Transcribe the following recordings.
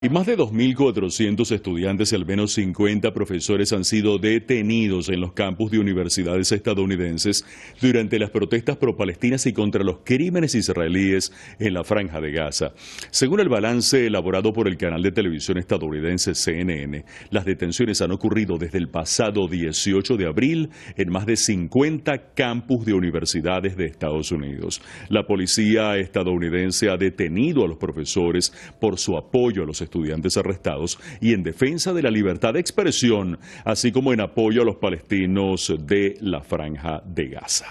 Y más de 2.400 estudiantes y al menos 50 profesores han sido detenidos en los campus de universidades estadounidenses durante las protestas pro-palestinas y contra los crímenes israelíes en la Franja de Gaza. Según el balance elaborado por el canal de televisión estadounidense CNN, las detenciones han ocurrido desde el pasado 18 de abril en más de 50 campus de universidades de Estados Unidos. La policía estadounidense ha detenido a los profesores por su apoyo a los estudiantes arrestados y en defensa de la libertad de expresión, así como en apoyo a los palestinos de la Franja de Gaza.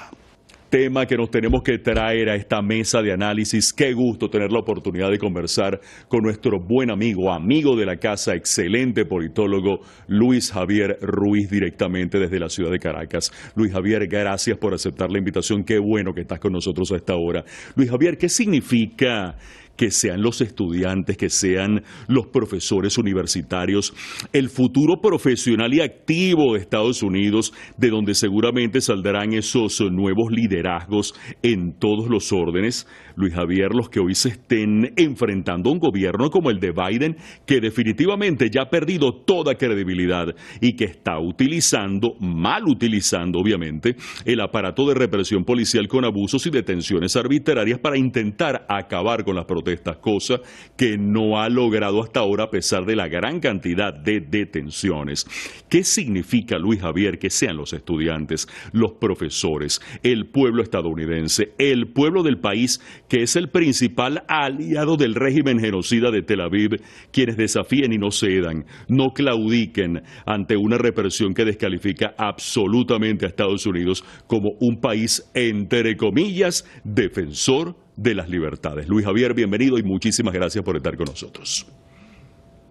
Tema que nos tenemos que traer a esta mesa de análisis. Qué gusto tener la oportunidad de conversar con nuestro buen amigo de la casa, excelente politólogo, Luis Javier Ruiz, directamente desde la ciudad de Caracas. Luis Javier, gracias por aceptar la invitación. Qué bueno que estás con nosotros a esta hora. Luis Javier, ¿qué significa que sean los estudiantes, que sean los profesores universitarios, el futuro profesional y activo de Estados Unidos, de donde seguramente saldrán esos nuevos liderazgos en todos los órdenes? Luis Javier, los que hoy se estén enfrentando a un gobierno como el de Biden, que definitivamente ya ha perdido toda credibilidad y que está mal utilizando obviamente, el aparato de represión policial con abusos y detenciones arbitrarias para intentar acabar con las protestas, cosa que no ha logrado hasta ahora a pesar de la gran cantidad de detenciones. ¿Qué significa, Luis Javier, que sean los estudiantes, los profesores, el pueblo estadounidense, el pueblo del país que es el principal aliado del régimen genocida de Tel Aviv, quienes desafíen y no cedan, no claudiquen ante una represión que descalifica absolutamente a Estados Unidos como un país, entre comillas, defensor de las libertades? Luis Javier, bienvenido y muchísimas gracias por estar con nosotros.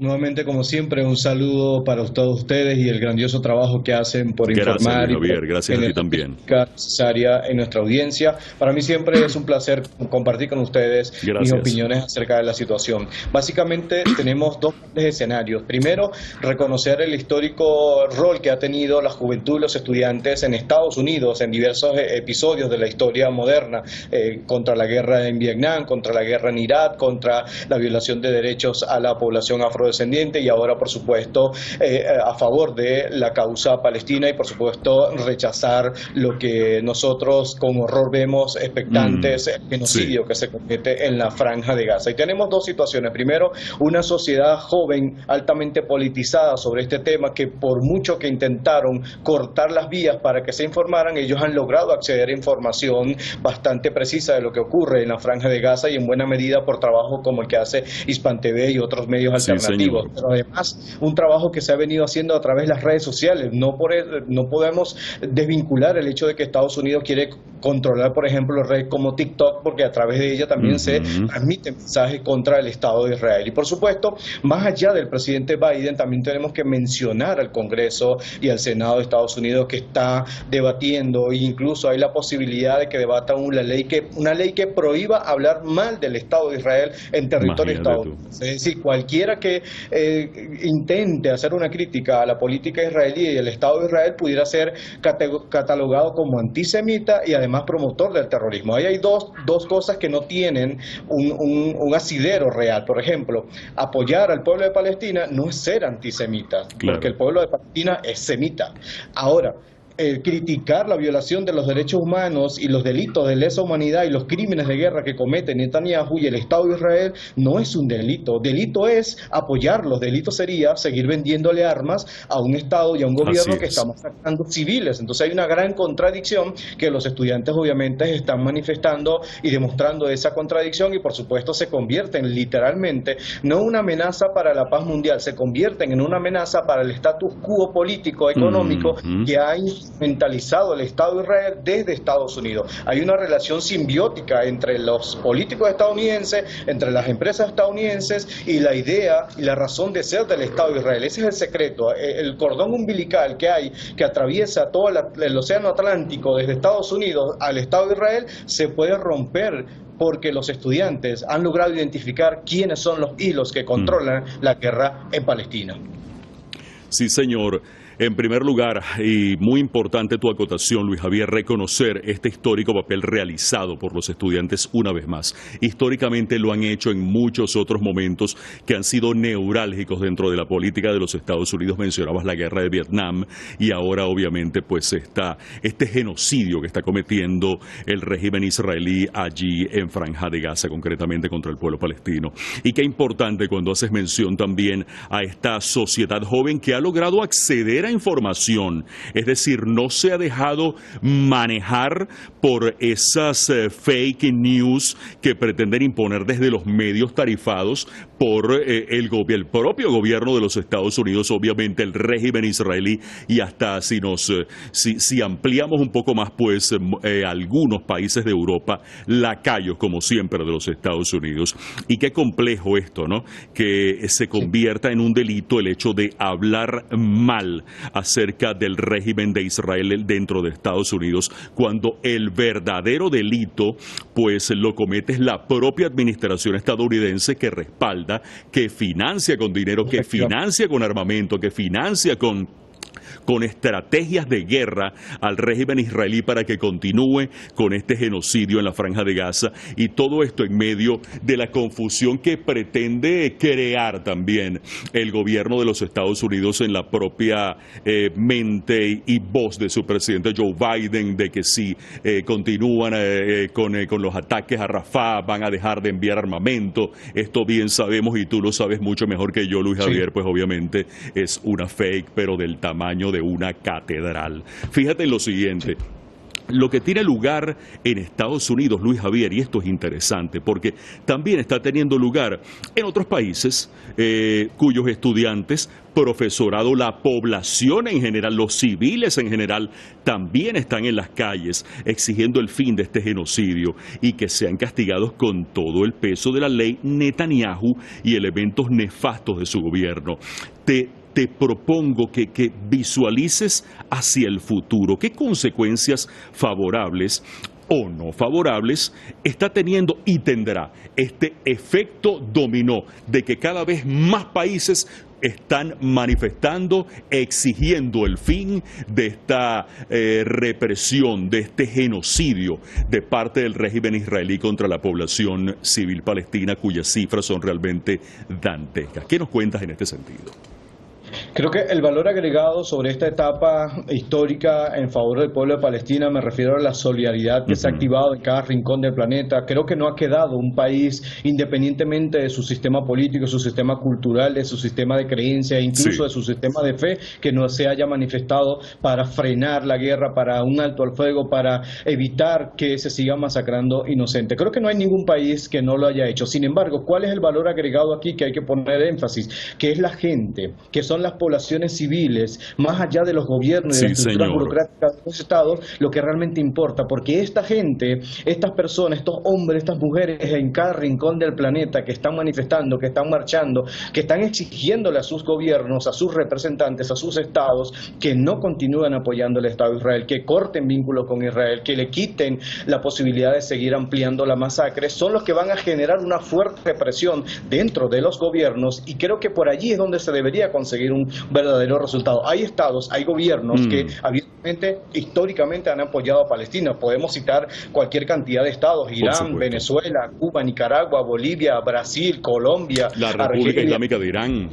Nuevamente, como siempre, un saludo para todos ustedes y el grandioso trabajo que hacen por informar. Gracias, Javier. Gracias a ti también. Necesaria en nuestra audiencia. Para mí siempre es un placer compartir con ustedes mis opiniones acerca de la situación. Básicamente tenemos dos escenarios. Primero, reconocer el histórico rol que ha tenido la juventud y los estudiantes en Estados Unidos en diversos episodios de la historia moderna, contra la guerra en Vietnam, contra la guerra en Irak, contra la violación de derechos a la población afrodescendiente y ahora, por supuesto, a favor de la causa palestina y, por supuesto, rechazar lo que nosotros con horror vemos expectantes, el genocidio que se comete en la Franja de Gaza. Y tenemos dos situaciones. Primero, una sociedad joven altamente politizada sobre este tema que por mucho que intentaron cortar las vías para que se informaran, ellos han logrado acceder a información bastante precisa de lo que ocurre en la Franja de Gaza y en buena medida por trabajo como el que hace Hispan TV y otros medios alternativos. Pero además un trabajo que se ha venido haciendo a través de las redes sociales. No podemos desvincular el hecho de que Estados Unidos quiere controlar, por ejemplo, redes como TikTok, porque a través de ella también se transmiten mensajes contra el Estado de Israel. Y por supuesto, más allá del presidente Biden, también tenemos que mencionar al Congreso y al Senado de Estados Unidos que está debatiendo, e incluso hay la posibilidad de que debatan una ley que prohíba hablar mal del Estado de Israel en territorio estadounidense. Es decir, cualquiera que intente hacer una crítica a la política israelí y el Estado de Israel pudiera ser catalogado como antisemita y además promotor del terrorismo. Ahí hay dos cosas que no tienen un asidero real. Por ejemplo, apoyar al pueblo de Palestina no es ser antisemita, porque el pueblo de Palestina es semita. Ahora, criticar la violación de los derechos humanos y los delitos de lesa humanidad y los crímenes de guerra que cometen Netanyahu y el Estado de Israel no es un delito. Delito es apoyarlos. Delito sería seguir vendiéndole armas a un Estado y a un gobierno que está masacrando civiles. Entonces hay una gran contradicción que los estudiantes obviamente están manifestando y demostrando esa contradicción y por supuesto se convierten literalmente no una amenaza para la paz mundial, se convierten en una amenaza para el status quo político, económico que ha mentalizado el Estado de Israel desde Estados Unidos. Hay una relación simbiótica entre los políticos estadounidenses, entre las empresas estadounidenses y la idea y la razón de ser del Estado de Israel. Ese es el secreto, el cordón umbilical que hay, que atraviesa todo el océano Atlántico desde Estados Unidos al Estado de Israel, se puede romper porque los estudiantes han logrado identificar quiénes son los hilos que controlan la guerra en Palestina. Sí, señor. En primer lugar, y muy importante tu acotación, Luis Javier, reconocer este histórico papel realizado por los estudiantes una vez más. Históricamente lo han hecho en muchos otros momentos que han sido neurálgicos dentro de la política de los Estados Unidos. Mencionabas la guerra de Vietnam y ahora obviamente pues está este genocidio que está cometiendo el régimen israelí allí en Franja de Gaza, concretamente contra el pueblo palestino. Y qué importante cuando haces mención también a esta sociedad joven que ha logrado acceder a información, es decir, no se ha dejado manejar por esas fake news que pretenden imponer desde los medios tarifados por el propio gobierno de los Estados Unidos, obviamente el régimen israelí, y hasta si ampliamos un poco más, pues algunos países de Europa, lacayos como siempre de los Estados Unidos. Y qué complejo esto, ¿no? Que se convierta en un delito el hecho de hablar mal acerca del régimen de Israel dentro de Estados Unidos, cuando el verdadero delito pues lo comete la propia administración estadounidense, que respalda, que financia con dinero, que financia con armamento, que financia con estrategias de guerra al régimen israelí para que continúe con este genocidio en la Franja de Gaza, y todo esto en medio de la confusión que pretende crear también el gobierno de los Estados Unidos en la propia mente y voz de su presidente Joe Biden, de que si continúan con los ataques a Rafah van a dejar de enviar armamento. Esto bien sabemos, y tú lo sabes mucho mejor que yo, Luis Javier, pues obviamente es una fake, pero del tamaño de una catedral. Fíjate en lo siguiente. Lo que tiene lugar en Estados Unidos, Luis Javier, y esto es interesante porque también está teniendo lugar en otros países cuyos estudiantes, profesorado, la población en general, los civiles en general, también están en las calles exigiendo el fin de este genocidio y que sean castigados con todo el peso de la ley Netanyahu y elementos nefastos de su gobierno. Te propongo que visualices hacia el futuro qué consecuencias favorables o no favorables está teniendo y tendrá este efecto dominó de que cada vez más países están manifestando, exigiendo el fin de esta represión, de este genocidio de parte del régimen israelí contra la población civil palestina, cuyas cifras son realmente dantescas. ¿Qué nos cuentas en este sentido? Creo que el valor agregado sobre esta etapa histórica en favor del pueblo de Palestina, me refiero a la solidaridad que se ha activado en cada rincón del planeta. Creo que no ha quedado un país, independientemente de su sistema político, su sistema cultural, de su sistema de creencia, incluso de su sistema de fe, que no se haya manifestado para frenar la guerra, para un alto al fuego, para evitar que se siga masacrando inocentes. Creo que no hay ningún país que no lo haya hecho. Sin embargo, ¿cuál es el valor agregado aquí que hay que poner énfasis? Que es la gente, que son las poblaciones civiles, más allá de los gobiernos y de las estructuras burocráticas de los estados, lo que realmente importa, porque esta gente, estas personas, estos hombres, estas mujeres en cada rincón del planeta que están manifestando, que están marchando, que están exigiéndole a sus gobiernos, a sus representantes, a sus estados, que no continúen apoyando el Estado de Israel, que corten vínculos con Israel, que le quiten la posibilidad de seguir ampliando la masacre, son los que van a generar una fuerte presión dentro de los gobiernos, y creo que por allí es donde se debería conseguir un verdadero resultado. Hay estados, hay gobiernos que abiertamente, históricamente han apoyado a Palestina. Podemos citar cualquier cantidad de estados: Irán, Venezuela, Cuba, Nicaragua, Bolivia, Brasil, Colombia, la República Islámica de Irán.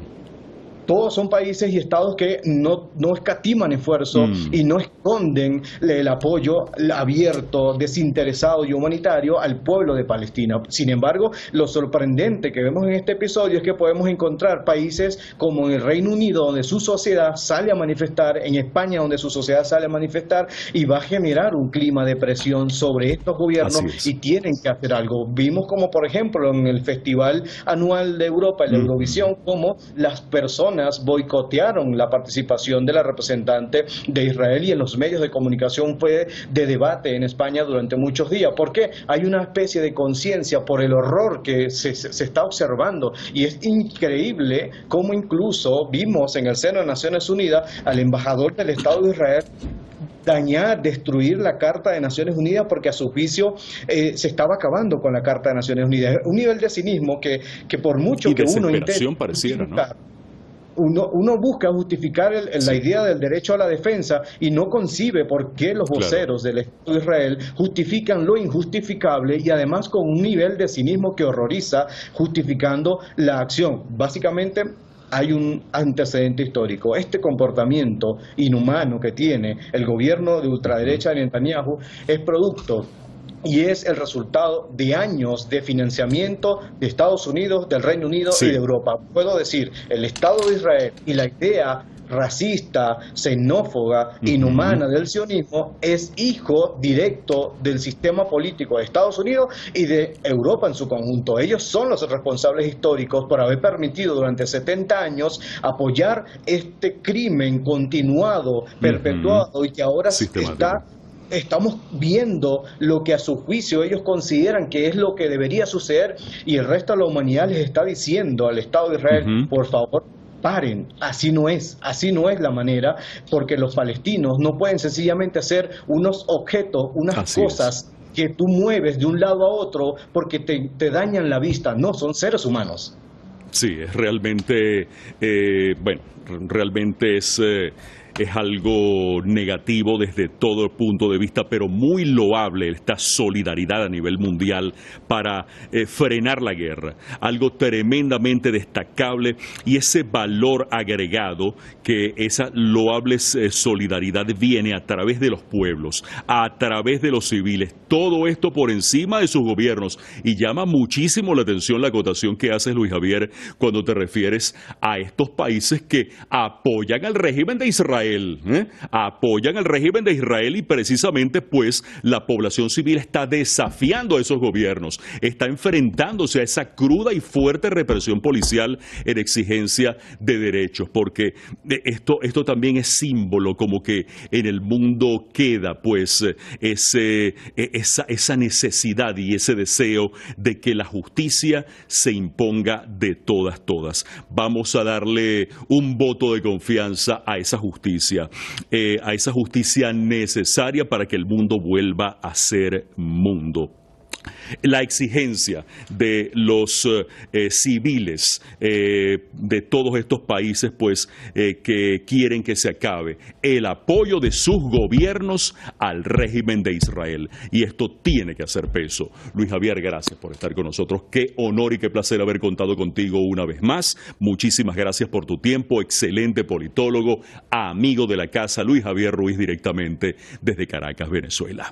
Todos son países y estados que no escatiman esfuerzo y no esconden el apoyo abierto, desinteresado y humanitario al pueblo de Palestina. Sin embargo, lo sorprendente que vemos en este episodio es que podemos encontrar países como en el Reino Unido, donde su sociedad sale a manifestar, en España, donde su sociedad sale a manifestar, y va a generar un clima de presión sobre estos gobiernos, y tienen que hacer algo. Vimos como, por ejemplo, en el Festival Anual de Europa, el Eurovisión, como las personas boicotearon la participación de la representante de Israel, y en los medios de comunicación fue de debate en España durante muchos días. ¿Por qué? Hay una especie de conciencia por el horror que se está observando, y es increíble cómo incluso vimos en el seno de Naciones Unidas al embajador del Estado de Israel dañar, destruir la Carta de Naciones Unidas, porque a su juicio se estaba acabando con la Carta de Naciones Unidas. Un nivel de cinismo que por mucho que uno intente pareciera, ¿no? uno busca justificar la idea del derecho a la defensa y no concibe por qué los voceros del Estado de Israel justifican lo injustificable y además con un nivel de cinismo que horroriza, justificando la acción. Básicamente hay un antecedente histórico. Este comportamiento inhumano que tiene el gobierno de ultraderecha de Netanyahu es producto y es el resultado de años de financiamiento de Estados Unidos, del Reino Unido y de Europa. Puedo decir, el Estado de Israel y la idea racista, xenófoba, inhumana del sionismo es hijo directo del sistema político de Estados Unidos y de Europa en su conjunto. Ellos son los responsables históricos por haber permitido durante 70 años apoyar este crimen continuado, perpetuado y que ahora estamos viendo lo que a su juicio ellos consideran que es lo que debería suceder y el resto de la humanidad les está diciendo al Estado de Israel, por favor, paren, así no es la manera, porque los palestinos no pueden sencillamente ser unos objetos, unas cosas que tú mueves de un lado a otro porque te dañan la vista, no, son seres humanos. Sí, es realmente, realmente es algo negativo desde todo punto de vista, pero muy loable esta solidaridad a nivel mundial para frenar la guerra. Algo tremendamente destacable y ese valor agregado que esa loable solidaridad viene a través de los pueblos, a través de los civiles, todo esto por encima de sus gobiernos. Y llama muchísimo la atención la acotación que haces, Luis Javier, cuando te refieres a estos países que apoyan al régimen de Israel. Apoyan al régimen de Israel y precisamente pues la población civil está desafiando a esos gobiernos, está enfrentándose a esa cruda y fuerte represión policial en exigencia de derechos, porque esto también es símbolo como que en el mundo queda pues esa necesidad y ese deseo de que la justicia se imponga de todas. Vamos a darle un voto de confianza a esa justicia necesaria para que el mundo vuelva a ser mundo. La exigencia de los civiles de todos estos países pues que quieren que se acabe el apoyo de sus gobiernos al régimen de Israel, y esto tiene que hacer peso. Luis Javier, gracias por estar con nosotros. Qué honor y qué placer haber contado contigo una vez más. Muchísimas gracias por tu tiempo. Excelente politólogo, amigo de la casa, Luis Javier Ruiz, directamente desde Caracas, Venezuela.